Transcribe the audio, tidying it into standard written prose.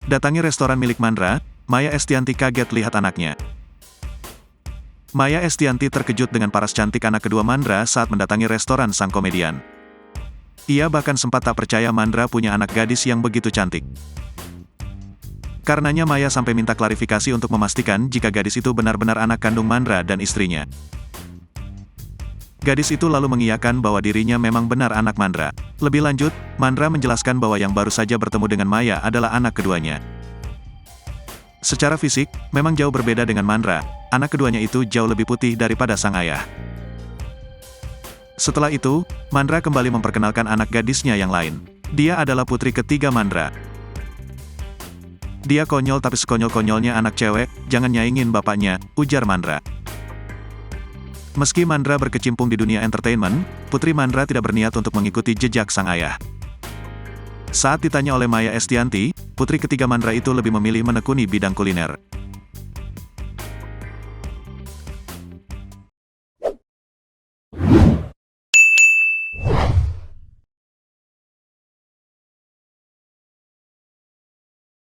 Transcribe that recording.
Datangi restoran milik Mandra, Maya Estianty kaget lihat anaknya. Maya Estianty terkejut dengan paras cantik anak kedua Mandra saat mendatangi restoran sang komedian. Ia bahkan sempat tak percaya Mandra punya anak gadis yang begitu cantik. Karenanya Maya sampai minta klarifikasi untuk memastikan jika gadis itu benar-benar anak kandung Mandra dan istrinya. Gadis itu lalu mengiyakan bahwa dirinya memang benar anak Mandra. Lebih lanjut, Mandra menjelaskan bahwa yang baru saja bertemu dengan Maya adalah anak keduanya. Secara fisik, memang jauh berbeda dengan Mandra, anak keduanya itu jauh lebih putih daripada sang ayah. Setelah itu, Mandra kembali memperkenalkan anak gadisnya yang lain. Dia adalah putri ketiga Mandra. Dia konyol tapi sekonyol-konyolnya anak cewek, jangan nyaingin bapaknya, ujar Mandra. Meski Mandra berkecimpung di dunia entertainment, putri Mandra tidak berniat untuk mengikuti jejak sang ayah. Saat ditanya oleh Maya Estianty, putri ketiga Mandra itu lebih memilih menekuni bidang kuliner.